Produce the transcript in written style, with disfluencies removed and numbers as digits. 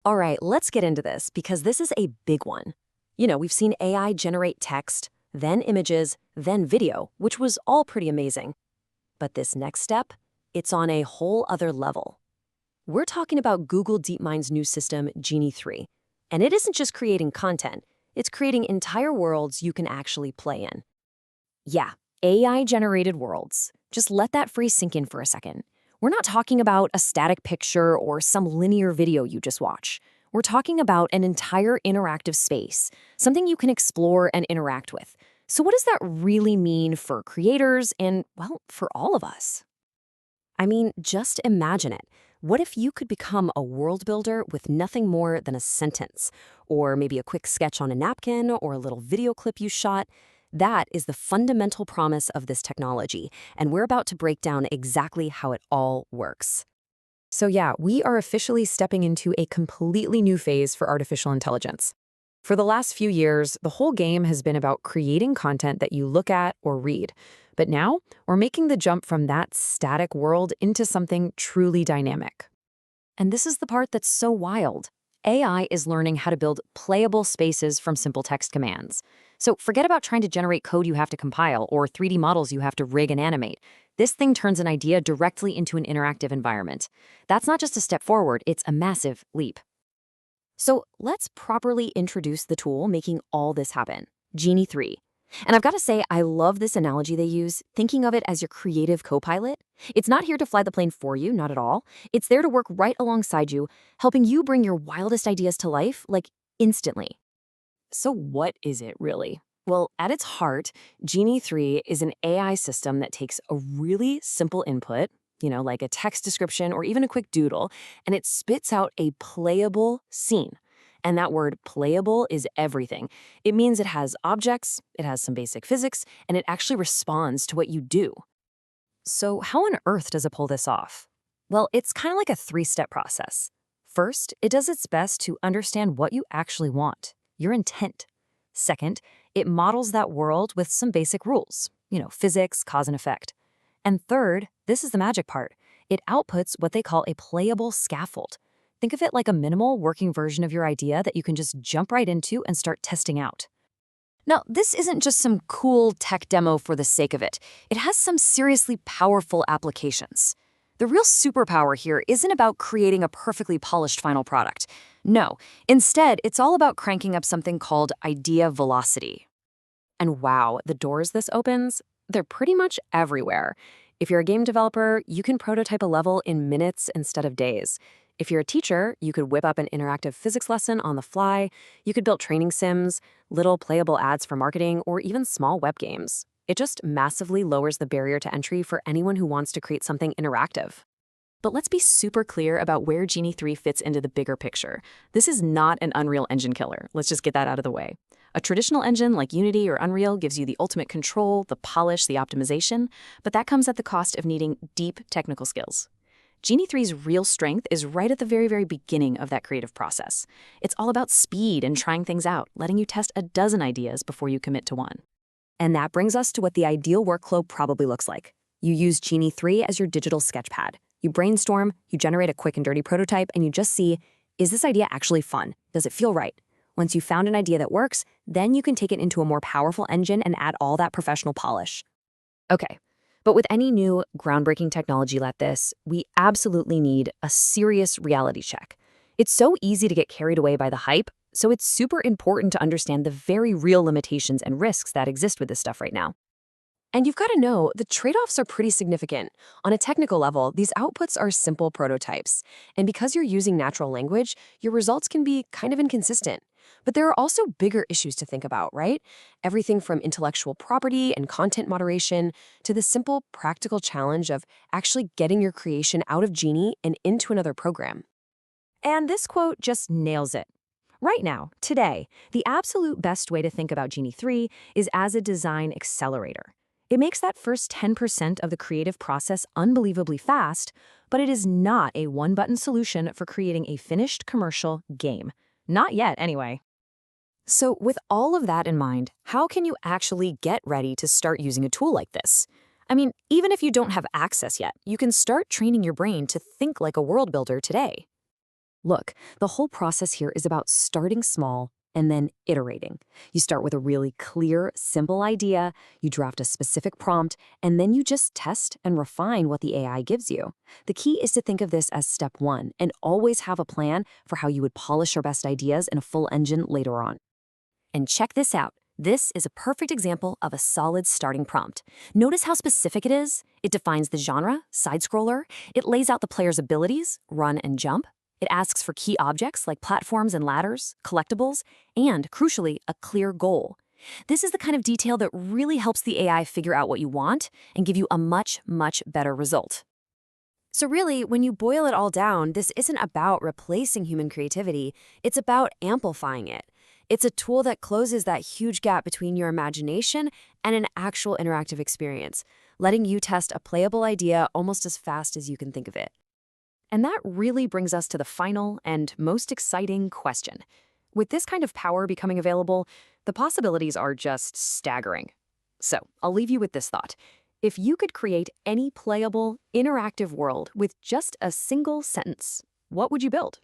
All right, let's get into this because this is a big one. We've seen AI generate text, then images, then video, which was all pretty amazing. But this next step, it's on a whole other level. We're talking about Google DeepMind's new system, Genie 3. And it isn't just creating content, it's creating entire worlds you can actually play in. Yeah, AI-generated worlds. Just let that phrase sink in for a second. We're not talking about a static picture or some linear video you just watch. We're talking about an entire interactive space, something you can explore and interact with. So what does that really mean for creators and, well, for all of us? I mean, just imagine it. What if you could become a world builder with nothing more than a sentence, or maybe a quick sketch on a napkin, or a little video clip you shot? That is the fundamental promise of this technology, and we're about to break down exactly how it all works. So yeah, we are officially stepping into a completely new phase for artificial intelligence. For the last few years, the whole game has been about creating content that you look at or read. But now, we're making the jump from that static world into something truly dynamic. And this is the part that's so wild. AI is learning how to build playable spaces from simple text commands. So forget about trying to generate code you have to compile or 3D models you have to rig and animate. This thing turns an idea directly into an interactive environment. That's not just a step forward, it's a massive leap. So let's properly introduce the tool making all this happen, Genie 3. And I've got to say, I love this analogy they use, thinking of it as your creative co-pilot. It's not here to fly the plane for you, not at all. It's there to work right alongside you, helping you bring your wildest ideas to life, like instantly. So what is it really? Well, at its heart, Genie 3 is an AI system that takes a really simple input, like a text description or even a quick doodle, and it spits out a playable scene. And that word playable is everything. It means it has objects, it has some basic physics, and it actually responds to what you do. So how on earth does it pull this off? Well, it's kind of like a three-step process. First, it does its best to understand what you actually want, your intent. Second, it models that world with some basic rules, physics, cause and effect. And third, this is the magic part, it outputs what they call a playable scaffold. Think of it like a minimal working version of your idea that you can just jump right into and start testing out. Now, this isn't just some cool tech demo for the sake of it. It has some seriously powerful applications. The real superpower here isn't about creating a perfectly polished final product. No, instead, it's all about cranking up something called idea velocity. And wow, the doors this opens, they're pretty much everywhere. If you're a game developer, you can prototype a level in minutes instead of days. If you're a teacher, you could whip up an interactive physics lesson on the fly. You could build training sims, little playable ads for marketing, or even small web games. It just massively lowers the barrier to entry for anyone who wants to create something interactive. But let's be super clear about where Genie 3 fits into the bigger picture. This is not an Unreal Engine killer. Let's just get that out of the way. A traditional engine like Unity or Unreal gives you the ultimate control, the polish, the optimization, but that comes at the cost of needing deep technical skills. Genie 3's real strength is right at the very, very beginning of that creative process. It's all about speed and trying things out, letting you test a dozen ideas before you commit to one. And that brings us to what the ideal workflow probably looks like. You use Genie 3 as your digital sketchpad. You brainstorm, you generate a quick and dirty prototype, and you just see, is this idea actually fun? Does it feel right? Once you've found an idea that works, then you can take it into a more powerful engine and add all that professional polish. Okay, but with any new, groundbreaking technology like this, we absolutely need a serious reality check. It's so easy to get carried away by the hype, so it's super important to understand the very real limitations and risks that exist with this stuff right now. And you've got to know, the trade-offs are pretty significant. On a technical level, these outputs are simple prototypes. And because you're using natural language, your results can be kind of inconsistent. But there are also bigger issues to think about, right? Everything from intellectual property and content moderation to the simple, practical challenge of actually getting your creation out of Genie and into another program. And this quote just nails it. Right now, today, the absolute best way to think about Genie 3 is as a design accelerator. It makes that first 10% of the creative process unbelievably fast, but it is not a one-button solution for creating a finished commercial game. Not yet, anyway. So with all of that in mind, how can you actually get ready to start using a tool like this? I mean, even if you don't have access yet, you can start training your brain to think like a world builder today. Look, the whole process here is about starting small and then iterating. You start with a really clear, simple idea, you draft a specific prompt, and then you just test and refine what the AI gives you. The key is to think of this as step one and always have a plan for how you would polish your best ideas in a full engine later on. And check this out. This is a perfect example of a solid starting prompt. Notice how specific it is. It defines the genre, side scroller. It lays out the player's abilities, run and jump. It asks for key objects like platforms and ladders, collectibles, and, crucially, a clear goal. This is the kind of detail that really helps the AI figure out what you want and give you a much, much better result. So really, when you boil it all down, this isn't about replacing human creativity, it's about amplifying it. It's a tool that closes that huge gap between your imagination and an actual interactive experience, letting you test a playable idea almost as fast as you can think of it. And that really brings us to the final and most exciting question. With this kind of power becoming available, the possibilities are just staggering. So, I'll leave you with this thought. If you could create any playable, interactive world with just a single sentence, what would you build?